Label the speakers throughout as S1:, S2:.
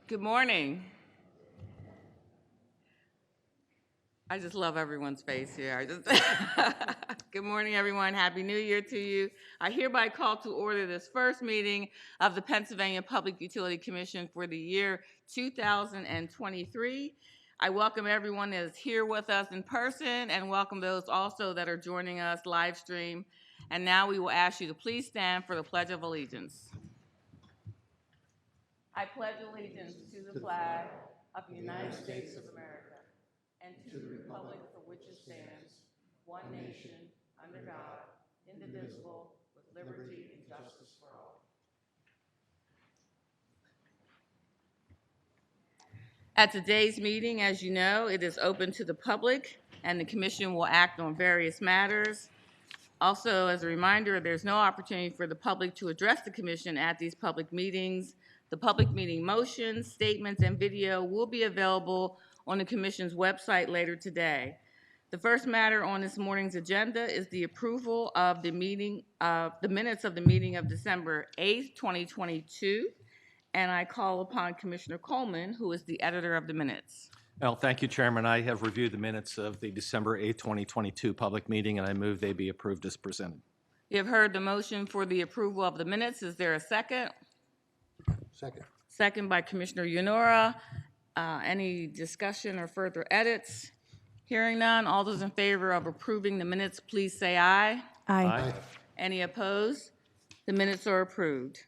S1: Good morning. I just love everyone's face here. Good morning, everyone. Happy New Year to you. I hereby call to order this first meeting of the Pennsylvania Public Utility Commission for the year 2023. I welcome everyone that is here with us in person and welcome those also that are joining us live stream. And now we will ask you to please stand for the Pledge of Allegiance. I pledge allegiance to the flag of the United States of America and to the republic for which it stands, one nation, under God, indivisible, with liberty and justice for all. At today's meeting, as you know, it is open to the public, and the commission will act on various matters. Also, as a reminder, there's no opportunity for the public to address the commission at these public meetings. The public meeting motions, statements, and video will be available on the commission's website later today. The first matter on this morning's agenda is the approval of the minutes of the meeting of December 8th, 2022. And I call upon Commissioner Coleman, who is the editor of the minutes.
S2: Well, thank you, Chairman. I have reviewed the minutes of the December 8th, 2022 public meeting, and I move they be approved as presented.
S1: You have heard the motion for the approval of the minutes. Is there a second?
S3: Second.
S1: Second by Commissioner Yonora. Any discussion or further edits? Hearing none, all those in favor of approving the minutes, please say aye.
S2: Aye.
S1: Any opposed? The minutes are approved.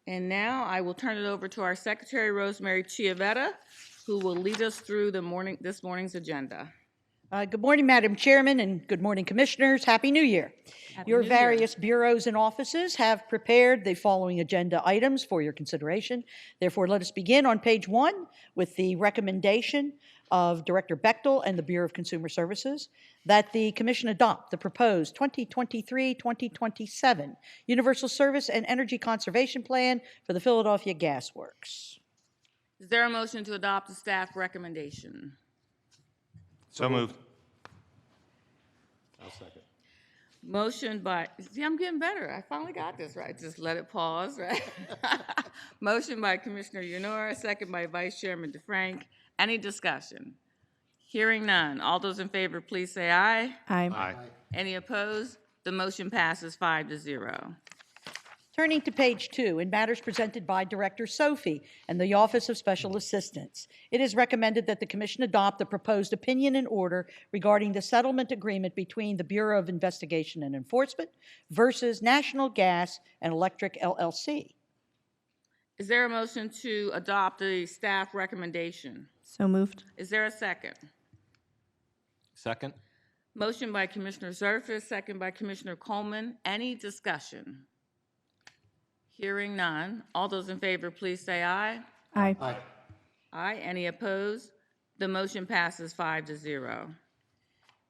S1: And now I will turn it over to our Secretary, Rosemary Chiavetta, who will lead us through this morning's agenda.
S4: Good morning, Madam Chairman, and good morning, Commissioners. Happy New Year. Your various bureaus and offices have prepared the following agenda items for your consideration. Therefore, let us begin on page 1 with the recommendation of Director Bechtel and the Bureau of Consumer Services that the Commission adopt the proposed 2023-2027 Universal Service and Energy Conservation Plan for the Philadelphia Gas Works.
S1: Is there a motion to adopt the staff recommendation?
S2: So moved. I'll second.
S1: Motion by, see, I'm getting better. I finally got this right. Just let it pause, right? Motion by Commissioner Yonora, second by Vice Chairman DeFrank. Any discussion? Hearing none. All those in favor, please say aye.
S4: Aye.
S2: Aye.
S1: Any opposed? The motion passes 5-0.
S4: Turning to page 2, in matters presented by Director Sophie and the Office of Special Assistance, it is recommended that the Commission adopt the proposed opinion and order regarding the settlement agreement between the Bureau of Investigation and Enforcement versus National Gas and Electric LLC.
S1: Is there a motion to adopt the staff recommendation?
S5: So moved.
S1: Is there a second?
S2: Second.
S1: Motion by Commissioner Zerfis, second by Commissioner Coleman. Any discussion? Hearing none. All those in favor, please say aye.
S5: Aye.
S3: Aye.
S1: Aye. Any opposed? The motion passes 5-0.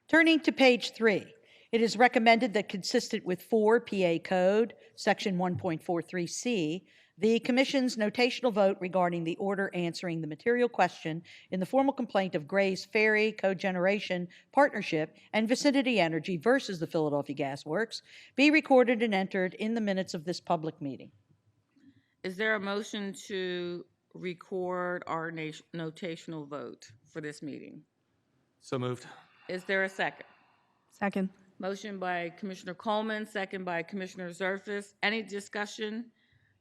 S4: Turning to page 3, it is recommended that consistent with 4 PA Code, Section 1.43C, the Commission's notational vote regarding the order answering the material question in the formal complaint of Gray's Ferry Cogeneration Partnership and Vicinity Energy versus the Philadelphia Gas Works be recorded and entered in the minutes of this public meeting.
S1: Is there a motion to record our notational vote for this meeting?
S2: So moved.
S1: Is there a second?
S5: Second.
S1: Motion by Commissioner Coleman, second by Commissioner Zerfis. Any discussion?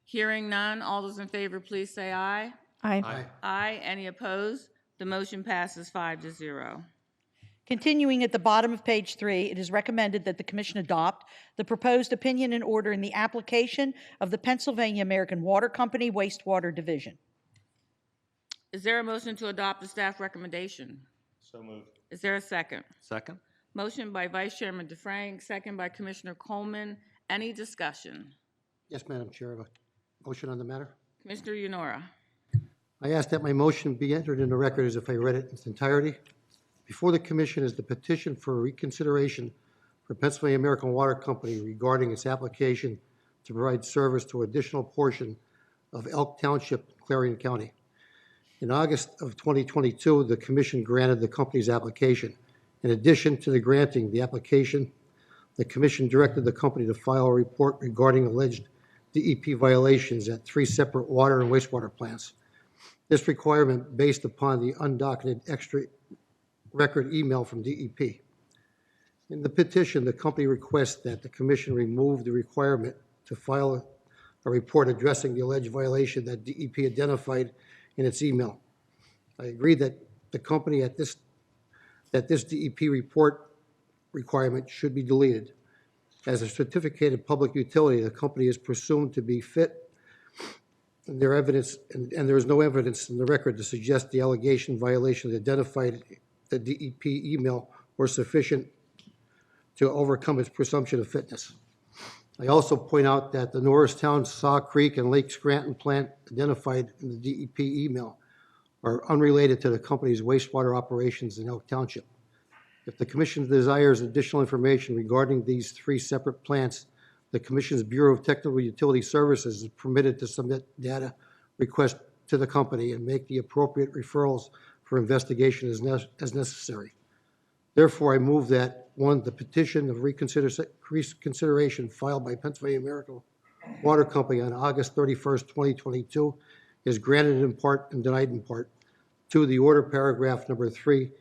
S1: Hearing none. All those in favor, please say aye.
S5: Aye.
S3: Aye.
S1: Aye. Any opposed? The motion passes 5-0.
S4: Continuing at the bottom of page 3, it is recommended that the Commission adopt the proposed opinion and order in the application of the Pennsylvania American Water Company Wastewater Division.
S1: Is there a motion to adopt the staff recommendation?
S2: So moved.
S1: Is there a second?
S2: Second.
S1: Motion by Vice Chairman DeFrank, second by Commissioner Coleman. Any discussion?
S3: Yes, Madam Chair, I have a motion on the matter.
S1: Commissioner Yonora.
S3: I ask that my motion be entered in the record as if I read it in its entirety. Before the Commission is the petition for reconsideration for Pennsylvania American Water Company regarding its application to provide service to an additional portion of Elk Township, Clarion County. In August of 2022, the Commission granted the company's application. In addition to the granting the application, the Commission directed the company to file a report regarding alleged DEP violations at 3 separate water and wastewater plants. this requirement based upon the undocketed extra record email from DEP. In the petition, the company requests that the commission remove the requirement to file a report addressing the alleged violation that DEP identified in its email. I agree that the company that this DEP report requirement should be deleted. As a certificated public utility, the company is presumed to be fit, and there is no evidence in the record to suggest the allegation violations identified the DEP email were sufficient to overcome its presumption of fitness. I also point out that the Norristown, Saw Creek, and Lake Scranton plant identified in the DEP email are unrelated to the company's wastewater operations in Elk Township. If the commission desires additional information regarding these 3 separate plants, the commission's Bureau of Technical Utility Services is permitted to submit data requests to the company and make the appropriate referrals for investigation as necessary. Therefore, I move that, 1, the petition of reconsideration filed by Pennsylvania American Water Company on August 31st, 2022 is granted in part and denied in part. 2, the order paragraph number 3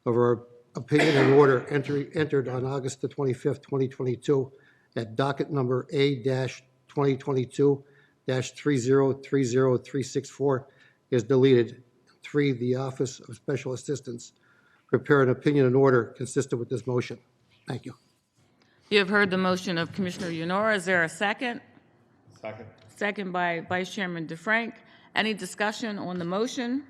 S3: of our opinion and order entered on August the 25th, 2022 at docket number A-2022-3030364 is deleted. 3, the Office of Special Assistance prepare an opinion and order consistent with this motion. Thank you.
S1: You have heard the motion of Commissioner Yenora. Is there a second?
S5: Second.
S1: Second by Vice Chairman DeFrank. Any discussion on the motion?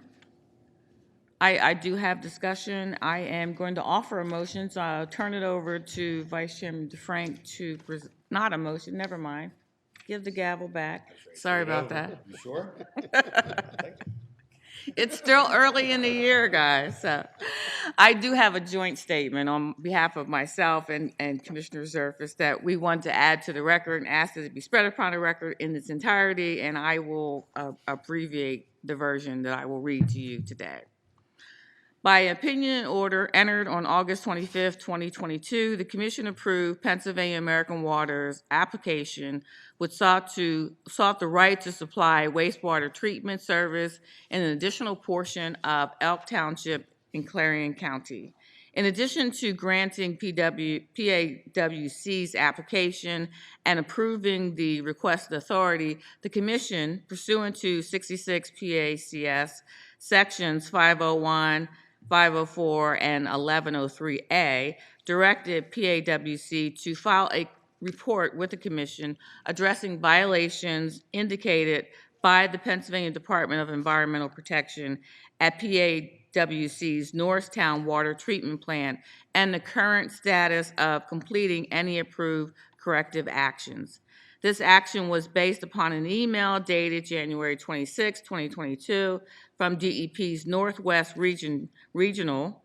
S1: I do have discussion. I am going to offer a motion, so I'll turn it over to Vice Chairman DeFrank to present, not a motion, never mind. Give the gavel back. Sorry about that.
S5: You sure?
S1: It's still early in the year, guys. So I do have a joint statement on behalf of myself and Commissioner Zerfus that we want to add to the record and ask that it be spread upon the record in its entirety, and I will abbreviate the version that I will read to you today. By opinion and order entered on August 25th, 2022, the Commission approved Pennsylvania American Water's application, which sought the right to supply wastewater treatment service in an additional portion of Elk Township in Clarion County. In addition to granting PAWC's application and approving the requested authority, the Commission, pursuant to 66 PACS sections 501, 504, and 1103A, directed PAWC to file a report with the Commission addressing violations indicated by the Pennsylvania Department of Environmental Protection at PAWC's Norristown Water Treatment Plant and the current status of completing any approved corrective actions. This action was based upon an email dated January 26, 2022 from DEP's Northwest Regional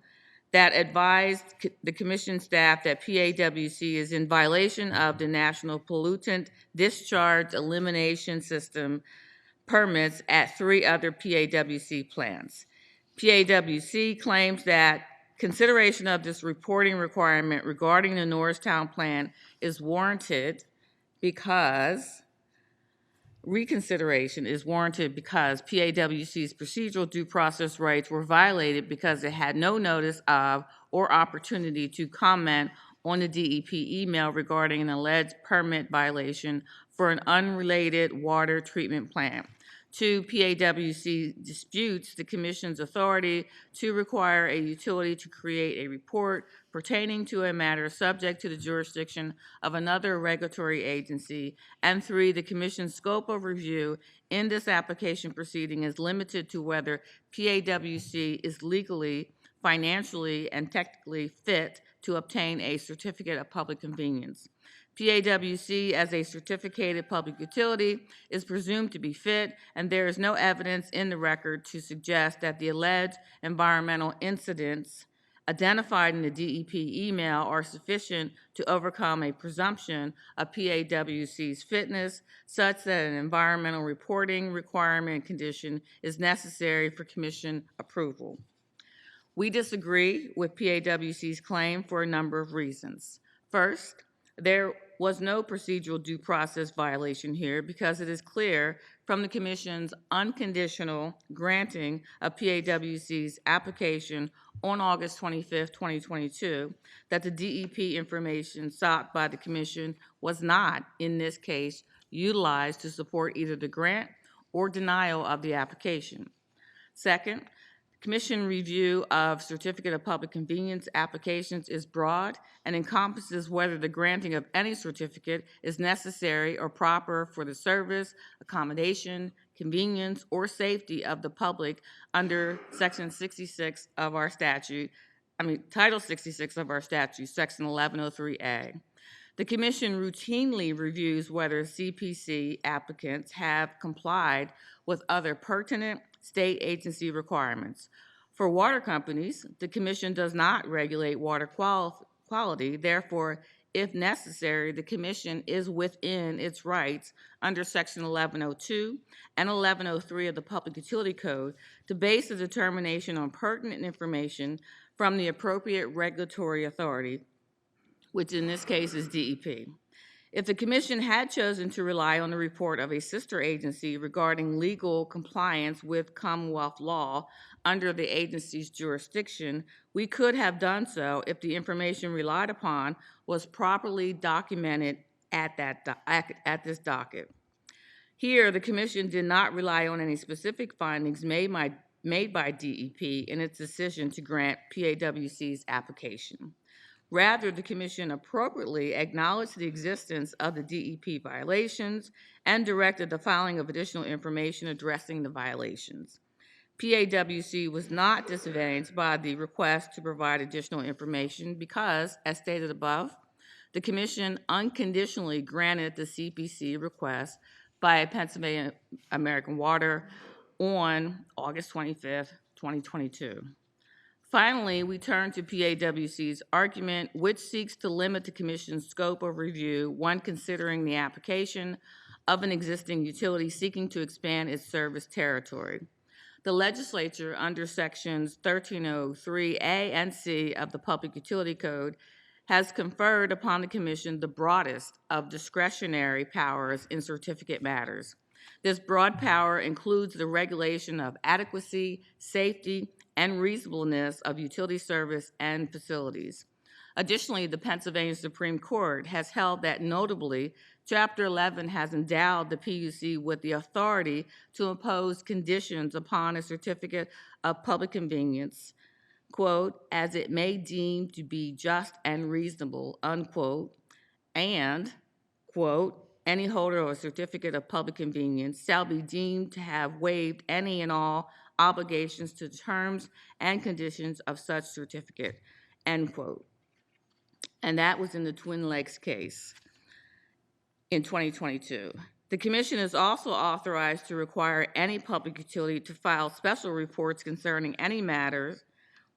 S1: that advised the Commission staff that PAWC is in violation of the National Pollutant Discharge Elimination System permits at 3 other PAWC plants. PAWC claims that consideration of this reporting requirement regarding the Norristown plant is warranted because reconsideration is warranted because PAWC's procedural due process rights were violated because it had no notice of or opportunity to comment on the DEP email regarding an alleged permit violation for an unrelated water treatment plant. 2, PAWC disputes the Commission's authority to require a utility to create a report pertaining to a matter subject to the jurisdiction of another regulatory agency. And 3, the Commission's scope of review in this application proceeding is limited to whether PAWC is legally, financially, and technically fit to obtain a certificate of public convenience. PAWC, as a certificated public utility, is presumed to be fit, and there is no evidence in the record to suggest that the alleged environmental incidents identified in the DEP email are sufficient to overcome a presumption of PAWC's fitness, such that an environmental reporting requirement condition is necessary for Commission approval. We disagree with PAWC's claim for a number of reasons. First, there was no procedural due process violation here because it is clear from the Commission's unconditional granting of PAWC's application on August 25th, 2022, that the DEP information sought by the Commission was not, in this case, utilized to support either the grant or denial of the application. Second, Commission review of Certificate of Public Convenience applications is broad and encompasses whether the granting of any certificate is necessary or proper for the service, accommodation, convenience, or safety of the public under Section 66 of our statute, Title 66 of our statute, Section 1103A. The Commission routinely reviews whether CPC applicants have complied with other pertinent state agency requirements. For water companies, the Commission does not regulate water quality. Therefore, if necessary, the Commission is within its rights under Section 1102 and 1103 of the Public Utility Code to base a determination on pertinent information from the appropriate regulatory authority, which in this case is DEP. If the Commission had chosen to rely on the report of a sister agency regarding legal compliance with Commonwealth law under the agency's jurisdiction, we could have done so if the information relied upon was properly documented at this docket. Here, the Commission did not rely on any specific findings made by DEP in its decision to grant PAWC's application. Rather, the Commission appropriately acknowledged the existence of the DEP violations and directed the filing of additional information addressing the violations. PAWC was not disadvantaged by the request to provide additional information because, as stated above, the Commission unconditionally granted the CPC request by Pennsylvania American Water on August 25th, 2022. Finally, we turn to PAWC's argument, which seeks to limit the Commission's scope of review when considering the application of an existing utility seeking to expand its service territory. The legislature, under Sections 1303A and C of the Public Utility Code, has conferred upon the Commission the broadest of discretionary powers in certificate matters. This broad power includes the regulation of adequacy, safety, and reasonableness of utility service and facilities. Additionally, the Pennsylvania Supreme Court has held that notably, Chapter 11 has endowed the PUC with the authority to impose conditions upon a certificate of public convenience, quote, as it may deem to be just and reasonable, unquote, and, quote, any holder of a certificate of public convenience shall be deemed to have waived any and all obligations to the terms and conditions of such certificate, end quote. And that was in the Twin Lakes case in 2022. The Commission is also authorized to require any public utility to file special reports concerning any matters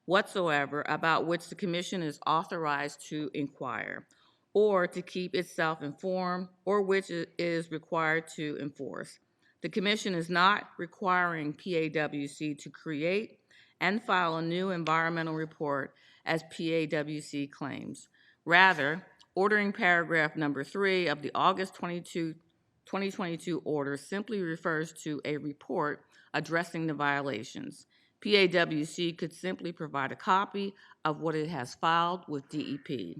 S1: whatsoever about which the Commission is authorized to inquire, or to keep itself informed, or which it is required to enforce. The Commission is not requiring PAWC to create and file a new environmental report as PAWC claims. Rather, ordering paragraph number 3 of the August 2022 order simply refers to a report addressing the violations. PAWC could simply provide a copy of what it has filed with DEP.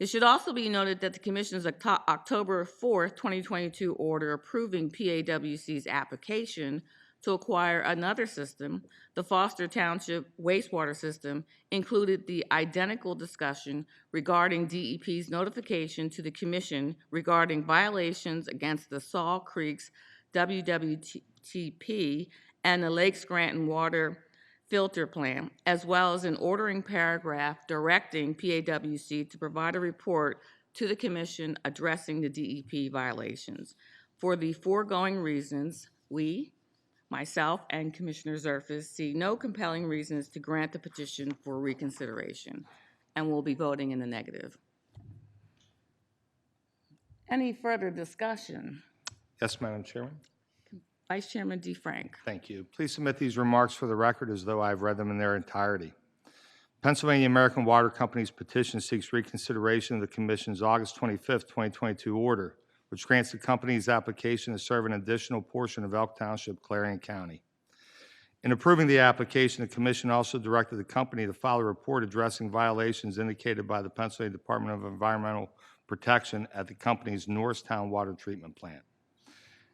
S1: It should also be noted that the Commission's October 4th, 2022 order approving PAWC's application to acquire another system, the Foster Township wastewater system, included the identical discussion regarding DEP's notification to the Commission regarding violations against the Saw Creek's WWTP and the Lake Scranton Water Filter Plan, as well as an ordering paragraph directing PAWC to provide a report to the Commission addressing the DEP violations. For the foregoing reasons, we, myself and Commissioner Zerfas, see no compelling reasons to grant the petition for reconsideration, and will be voting in the negative. Any further discussion?
S5: Yes, Madam Chairman.
S1: Vice Chairman DeFrank.
S5: Thank you. Please submit these remarks for the record as though I've read them in their entirety. Pennsylvania American Water Company's petition seeks reconsideration of the Commission's August 25, 2022 order, which grants the company's application to serve an additional portion of Elk Township, Clarion County. In approving the application, the Commission also directed the company to file a report addressing violations indicated by the Pennsylvania Department of Environmental Protection at the company's Norristown Water Treatment Plant.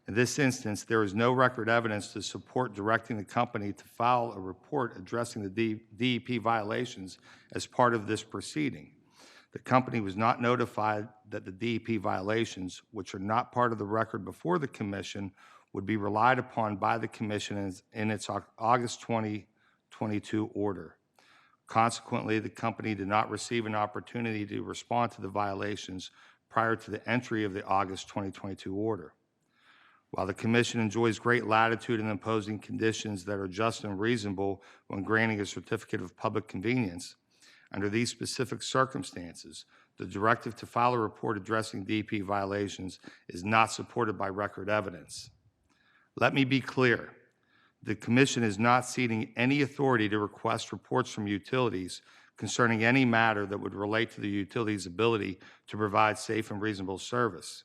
S5: In this instance, there is no record evidence to support directing the company to file a report addressing the DEP violations as part of this proceeding. The company was not notified that the DEP violations, which are not part of the record before the Commission, would be relied upon by the Commission in its August 2022 order. Consequently, the company did not receive an opportunity to respond to the violations prior to the entry of the August 2022 order. While the Commission enjoys great latitude in imposing conditions that are just and reasonable when granting a certificate of public convenience, under these specific circumstances, the directive to file a report addressing DEP violations is not supported by record evidence. Let me be clear. The Commission is not ceding any authority to request reports from utilities concerning any matter that would relate to the utility's ability to provide safe and reasonable service.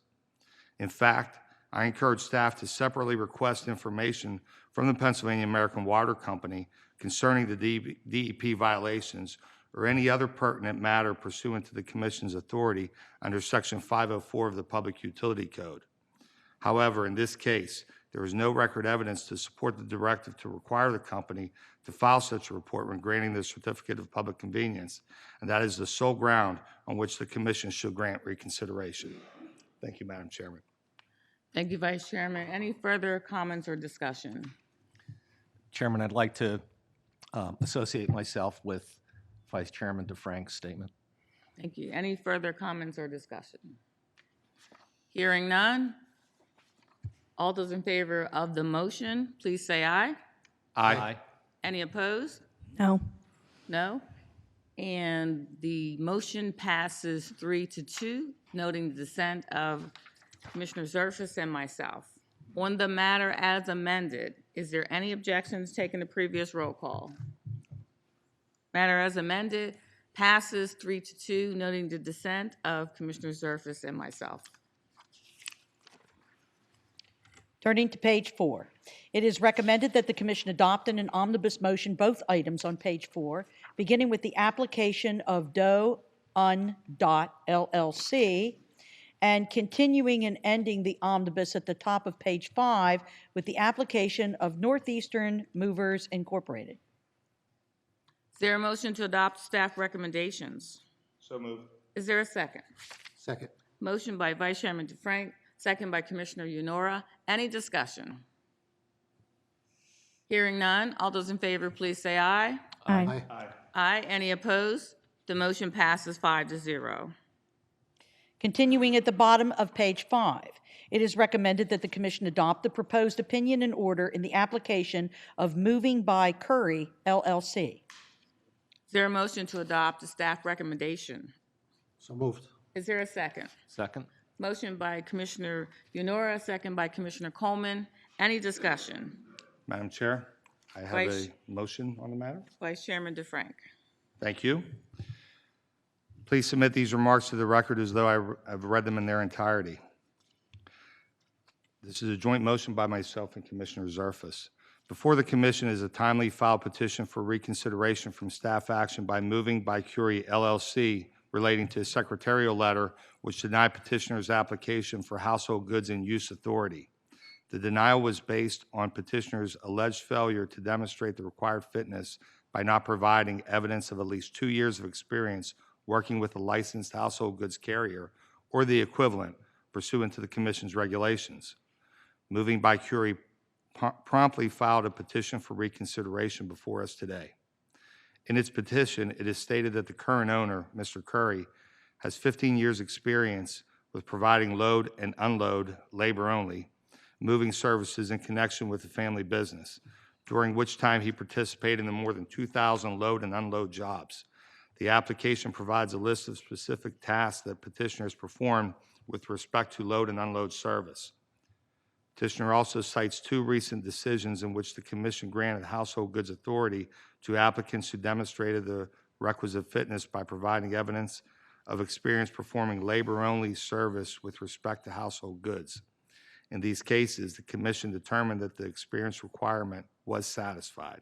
S5: In fact, I encourage staff to separately request information from the Pennsylvania American Water Company concerning the DEP violations or any other pertinent matter pursuant to the Commission's authority under Section 504 of the Public Utility Code. However, in this case, there is no record evidence to support the directive to require the company to file such a report when granting the certificate of public convenience, and that is the sole ground on which the Commission should grant reconsideration. Thank you, Madam Chairman.
S1: Thank you, Vice Chairman. Any further comments or discussion?
S2: Chairman, I'd like to associate myself with Vice Chairman DeFrank's statement.
S1: Thank you. Any further comments or discussion? Hearing none. All those in favor of the motion, please say aye.
S5: Aye.
S1: Any opposed?
S4: No.
S1: No. And the motion passes 3-2, noting the dissent of Commissioner Zerfus and myself. On the matter as amended, is there any objections taken to previous roll call? Matter as amended passes 3-2, noting the dissent of Commissioner Zerfus and myself.
S4: Turning to page 4, it is recommended that the Commission adopt in an omnibus motion both items on page 4, beginning with the application of Doe Un. LLC and continuing and ending the omnibus at the top of page 5 with the application of Northeastern Movers Incorporated.
S1: Is there a motion to adopt staff recommendations?
S5: So moved.
S1: Is there a second?
S3: Second.
S1: Motion by Vice Chairman DeFrank, second by Commissioner Yonora. Any discussion? Hearing none. All those in favor, please say aye.
S3: Aye.
S1: Aye. Any opposed? The motion passes 5-0.
S4: Continuing at the bottom of page 5, it is recommended that the Commission adopt the proposed opinion and order in the application of Moving by Curry, LLC.
S1: Is there a motion to adopt the staff recommendation?
S3: So moved.
S1: Is there a second?
S2: Second.
S1: Motion by Commissioner Yonora, second by Commissioner Coleman. Any discussion?
S5: Madam Chair, I have
S1: Vice-
S5: a motion on the matter.
S1: Vice Chairman DeFrank.
S5: Thank you. Please submit these remarks to the record as though I've read them in their entirety. This is a joint motion by myself and Commissioner Zerfus. Before the Commission is a timely filed petition for reconsideration from staff action by Moving by Curie LLC relating to a secretarial letter which denied petitioner's application for household goods and use authority. The denial was based on petitioner's alleged failure to demonstrate the required fitness by not providing evidence of at least 2 years of experience working with a licensed household goods carrier or the equivalent pursuant to the Commission's regulations. Moving by Curie promptly filed a petition for reconsideration before us today. In its petition, it is stated that the current owner, Mr. Curry, has 15 years' experience with providing load and unload, labor only, moving services in connection with the family business, during which time he participated in more than 2,000 load and unload jobs. The application provides a list of specific tasks that petitioner has performed with respect to load and unload service. Petitioner also cites 2 recent decisions in which the Commission granted household goods authority to applicants who demonstrated the requisite fitness by providing evidence of experience performing labor-only service with respect to household goods. In these cases, the Commission determined that the experience requirement was satisfied.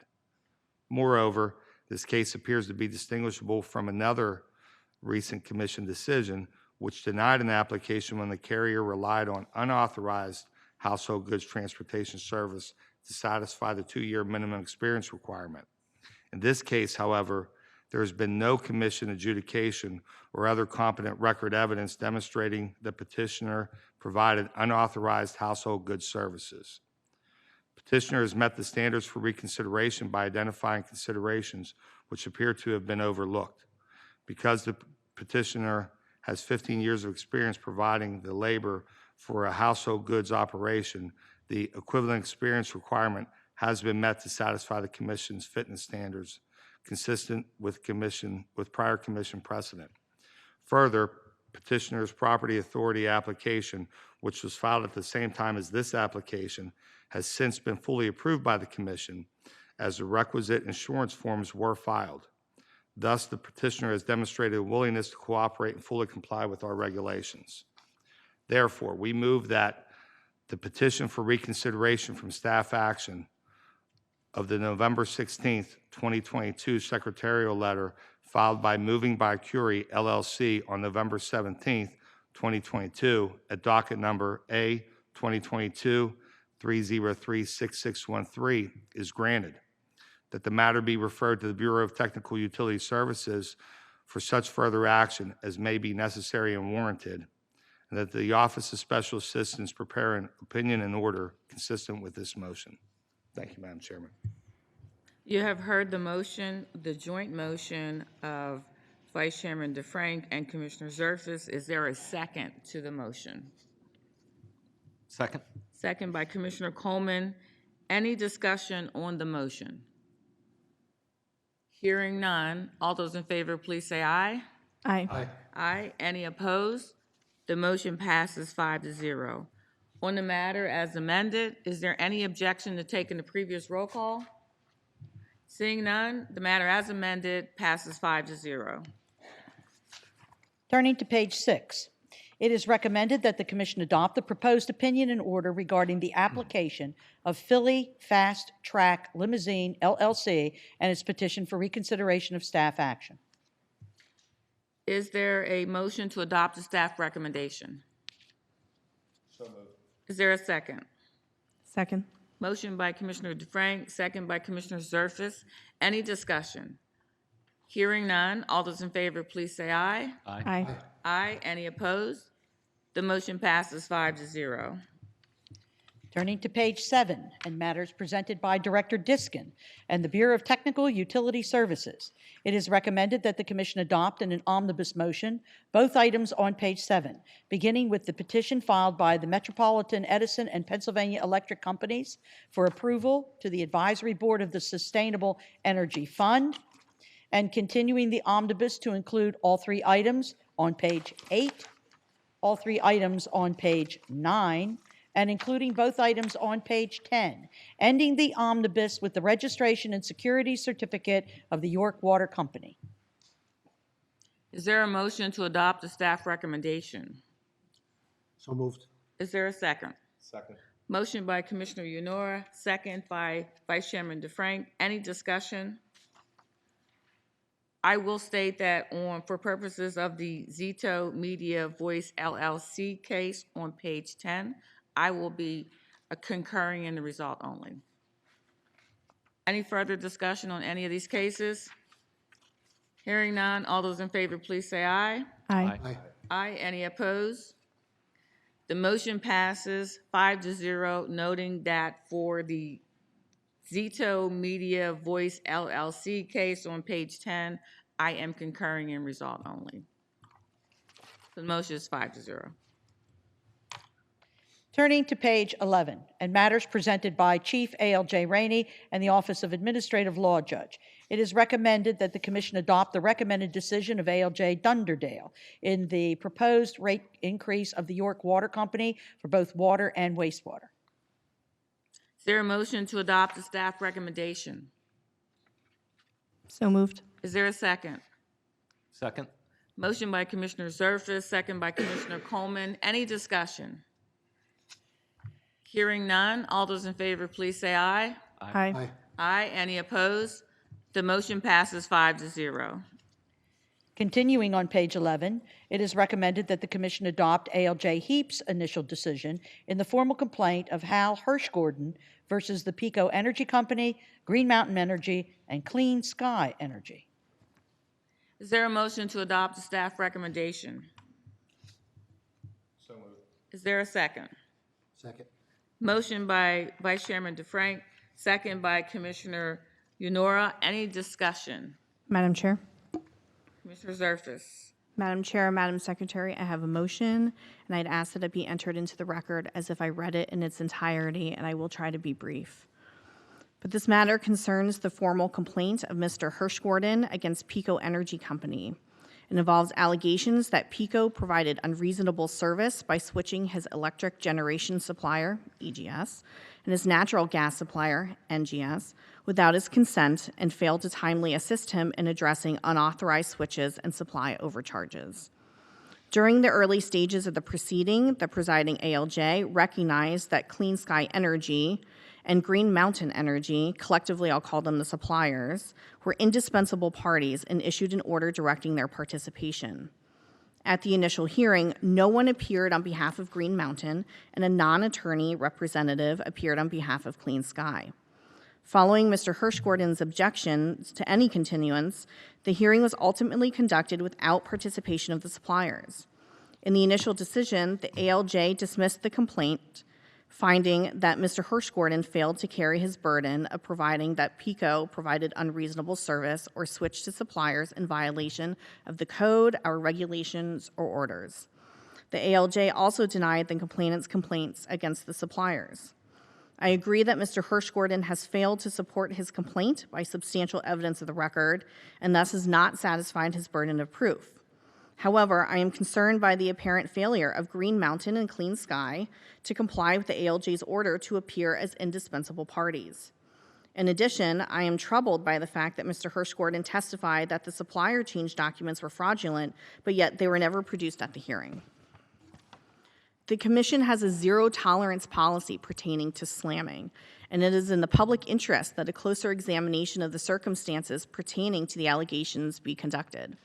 S5: Moreover, this case appears to be distinguishable from another recent Commission decision which denied an application when the carrier relied on unauthorized household goods transportation service to satisfy the 2-year minimum experience requirement. In this case, however, there has been no Commission adjudication or other competent record evidence demonstrating the petitioner provided unauthorized household goods services. Petitioner has met the standards for reconsideration by identifying considerations which appear to have been overlooked. Because the petitioner has 15 years of experience providing the labor for a household goods operation, the equivalent experience requirement has been met to satisfy the Commission's fitness standards consistent with prior Commission precedent. Further, petitioner's property authority application, which was filed at the same time as this application, has since been fully approved by the Commission as the requisite insurance forms were filed. Thus, the petitioner has demonstrated a willingness to cooperate and fully comply with our regulations. Therefore, we move that the petition for reconsideration from staff action of the November 16th, 2022 secretarial letter filed by Moving by Curie, LLC on November 17th, 2022 at docket number A 2022-303-6613 is granted, that the matter be referred to the Bureau of Technical Utility Services for such further action as may be necessary and warranted, and that the Office of Special Assistance prepare an opinion and order consistent with this motion. Thank you, Madam Chairman.
S1: You have heard the motion, the joint motion of Vice Chairman DeFrank and Commissioner Zerfis. Is there a second to the motion?
S2: Second.
S1: Second by Commissioner Coleman. Any discussion on the motion? Hearing none. All those in favor, please say aye.
S6: Aye.
S3: Aye.
S1: Aye. Any opposed? The motion passes 5-0. On the matter as amended, is there any objection to taking the previous roll call? Seeing none, the matter as amended passes 5-0.
S4: Turning to page 6, it is recommended that the Commission adopt the proposed opinion and order regarding the application of Philly Fast Track Limousine LLC and its petition for reconsideration of staff action.
S1: Is there a motion to adopt the staff recommendation? So moved. Is there a second?
S6: Second.
S1: Motion by Commissioner DeFrank, second by Commissioner Zerfis. Any discussion? Hearing none. All those in favor, please say aye.
S2: Aye.
S6: Aye.
S1: Aye. Any opposed? The motion passes 5-0.
S4: Turning to page 7, and matters presented by Director Diskin and the Bureau of Technical Utility Services. It is recommended that the Commission adopt in an omnibus motion both items on page 7, beginning with the petition filed by the Metropolitan Edison and Pennsylvania Electric Companies for approval to the Advisory Board of the Sustainable Energy Fund, and continuing the omnibus to include all 3 items on page 8, all 3 items on page 9, and including both items on page 10, ending the omnibus with the registration and security certificate of the York Water Company.
S1: Is there a motion to adopt the staff recommendation?
S3: So moved.
S1: Is there a second?
S5: Second.
S1: Motion by Commissioner Yonora, second by Vice Chairman DeFrank. Any discussion? I will state that for purposes of the Zito Media Voice LLC case on page 10, I will be concurring in the result only. Any further discussion on any of these cases? Hearing none, all those in favor, please say aye.
S6: Aye.
S3: Aye.
S1: Aye. Any opposed? The motion passes 5-0, noting that for the Zito Media Voice LLC case on page 10, I am concurring in result only. The motion is 5-0.
S4: Turning to page 11, and matters presented by Chief A.L.J. Rainey and the Office of Administrative Law Judge. It is recommended that the Commission adopt the recommended decision of A.L.J. Dunderdale in the proposed rate increase of the York Water Company for both water and wastewater.
S1: Is there a motion to adopt the staff recommendation?
S6: So moved.
S1: Is there a second?
S2: Second?
S1: Motion by Commissioner Zerfus, second by Commissioner Coleman. Any discussion? Hearing none. All those in favor, please say aye.
S6: Aye.
S3: Aye.
S1: Aye. Any opposed? The motion passes 5-0.
S4: Continuing on page 11, it is recommended that the commission adopt ALJ Heap's initial decision in the formal complaint of Hal Hirschgordon versus the PECO Energy Company, Green Mountain Energy, and Clean Sky Energy.
S1: Is there a motion to adopt the staff recommendation?
S5: So moved.
S1: Is there a second?
S3: Second.
S1: Motion by Vice Chairman DeFrank, second by Commissioner Yunora. Any discussion?
S6: Madam Chair.
S1: Commissioner Zerfus.
S6: Madam Chair, Madam Secretary, I have a motion, and I'd ask that it be entered into the record as if I read it in its entirety, and I will try to be brief. But this matter concerns the formal complaint of Mr. Hirschgordon against PECO Energy Company. It involves allegations that PECO provided unreasonable service by switching his electric generation supplier, EGS, and his natural gas supplier, NGS, without his consent and failed to timely assist him in addressing unauthorized switches and supply overcharges. During the early stages of the proceeding, the presiding ALJ recognized that Clean Sky Energy and Green Mountain Energy, collectively I'll call them the suppliers, were indispensable parties and issued an order directing their participation. At the initial hearing, no one appeared on behalf of Green Mountain, and a non-attorney representative appeared on behalf of Clean Sky. Following Mr. Hirschgordon's objections to any continuance, the hearing was ultimately conducted without participation of the suppliers. In the initial decision, the ALJ dismissed the complaint, finding that Mr. Hirschgordon failed to carry his burden of providing that PECO provided unreasonable service or switched to suppliers in violation of the code, our regulations, or orders. The ALJ also denied the complainant's complaints against the suppliers. I agree that Mr. Hirschgordon has failed to support his complaint by substantial evidence of the record and thus has not satisfied his burden of proof. However, I am concerned by the apparent failure of Green Mountain and Clean Sky to comply with the ALJ's order to appear as indispensable parties. In addition, I am troubled by the fact that Mr. Hirschgordon testified that the supplier change documents were fraudulent, but yet they were never produced at the hearing. The Commission has a zero-tolerance policy pertaining to slamming, and it is in the public interest that a closer examination of the circumstances pertaining to the allegations be conducted.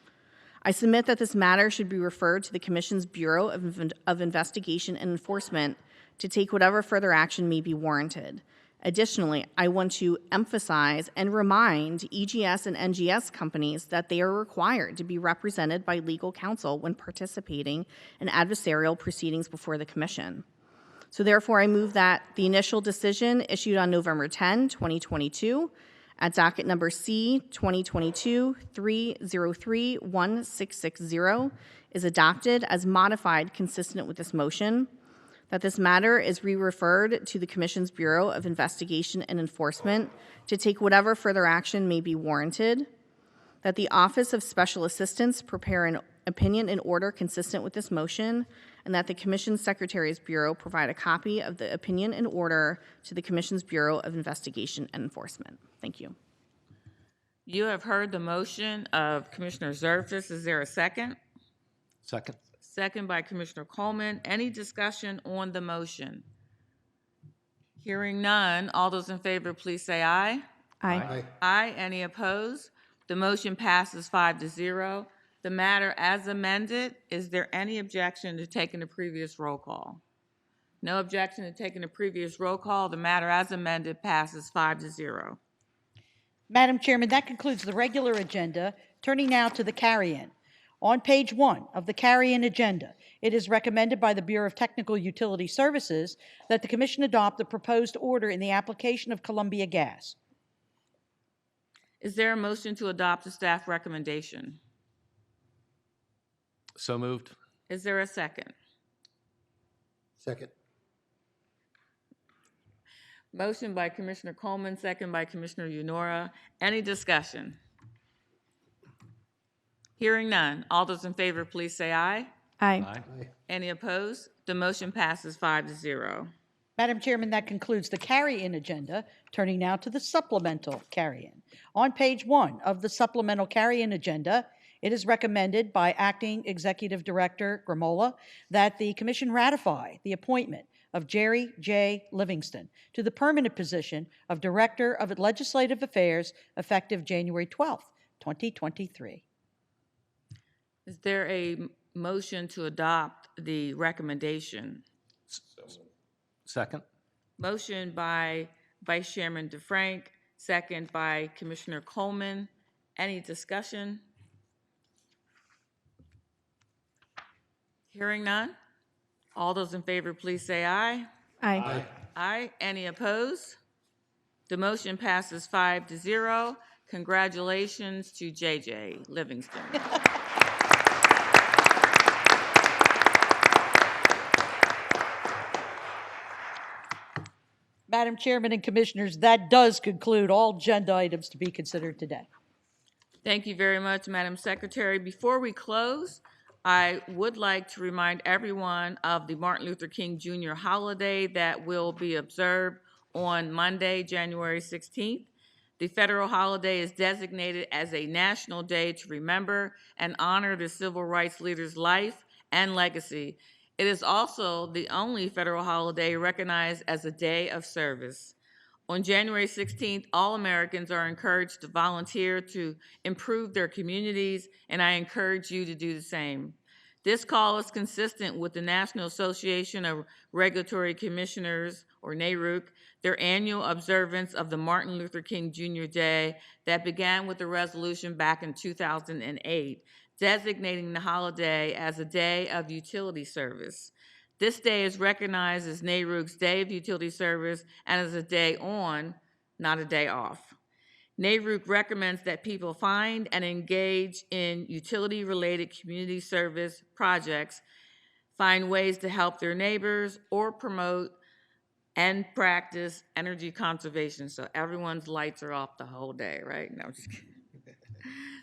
S6: I submit that this matter should be referred to the Commission's Bureau of Investigation and Enforcement to take whatever further action may be warranted. Additionally, I want to emphasize and remind EGS and NGS companies that they are required to be represented by legal counsel when participating in adversarial proceedings before the Commission. So therefore, I move that the initial decision issued on November 10, 2022, at docket number C 2022-303-1660 is adopted as modified consistent with this motion, that this matter is re-referred to the Commission's Bureau of Investigation and Enforcement to take whatever further action may be warranted, that the Office of Special Assistants prepare an opinion and order consistent with this motion, and that the Commission's Secretary's Bureau provide a copy of the opinion and order to the Commission's Bureau of Investigation and Enforcement. Thank you.
S1: You have heard the motion of Commissioner Zerfus. Is there a second?
S2: Second?
S1: Second by Commissioner Coleman. Any discussion on the motion? Hearing none. All those in favor, please say aye.
S6: Aye.
S3: Aye.
S1: Aye. Any opposed? The motion passes 5-0. The matter as amended, is there any objection to taking the previous roll call? No objection to taking the previous roll call. The matter as amended passes 5-0.
S4: Madam Chairman, that concludes the regular agenda. Turning now to the carry-in. On page 1 of the carry-in agenda, it is recommended by the Bureau of Technical Utility Services that the Commission adopt the proposed order in the application of Columbia Gas.
S1: Is there a motion to adopt the staff recommendation?
S2: So moved?
S1: Is there a second?
S3: Second.
S1: Motion by Commissioner Coleman, second by Commissioner Yunora. Any discussion? Hearing none. All those in favor, please say aye.
S6: Aye.
S2: Aye.
S3: Aye.
S1: Any opposed? The motion passes 5-0.
S4: Madam Chairman, that concludes the carry-in agenda. Turning now to the supplemental carry-in. On page 1 of the supplemental carry-in agenda, it is recommended by Acting Executive Director Gramola that the Commission ratify the appointment of Jerry J. Livingston to the permanent position of Director of Legislative Affairs effective January 12th, 2023.
S1: Is there a motion to adopt the recommendation?
S2: Second?
S1: Motion by Vice Chairman DeFrank, second by Commissioner Coleman. Any discussion? Hearing none. All those in favor, please say aye.
S6: Aye.
S1: Aye. Any opposed? The motion passes 5-0. Congratulations to JJ Livingston.
S4: Madam Chairman and Commissioners, that does conclude all agenda items to be considered today.
S1: Thank you very much, Madam Secretary. Before we close, I would like to remind everyone of the Martin Luther King Jr. holiday that will be observed on Monday, January 16th. The federal holiday is designated as a national day to remember and honor the civil rights leader's life and legacy. It is also the only federal holiday recognized as a day of service. On January 16th, all Americans are encouraged to volunteer to improve their communities, and I encourage you to do the same. This call is consistent with the National Association of Regulatory Commissioners, or NARUC, their annual observance of the Martin Luther King Jr. Day that began with a resolution back in 2008, designating the holiday as a day of utility service. This day is recognized as NARUC's Day of Utility Service and as a day on, not a day off. NARUC recommends that people find and engage in utility-related community service projects, find ways to help their neighbors, or promote and practice energy conservation. So everyone's lights are off the whole day, right? No, I'm just kidding.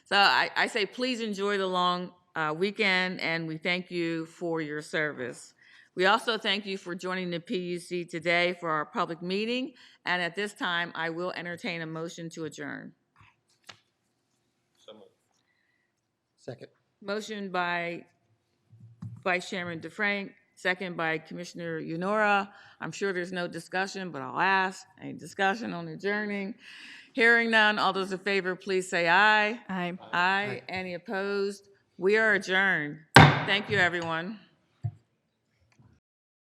S1: So I say please enjoy the long weekend, and we thank you for your service. We also thank you for joining the PUC today for our public meeting, and at this time, I will entertain a motion to adjourn.
S3: Second.
S1: Motion by Vice Chairman DeFrank, second by Commissioner Yunora. I'm sure there's no discussion, but I'll ask. Any discussion on adjourning? Hearing none, all those in favor, please say aye.
S6: Aye.
S1: Aye. Any opposed? We are adjourned. Thank you, everyone.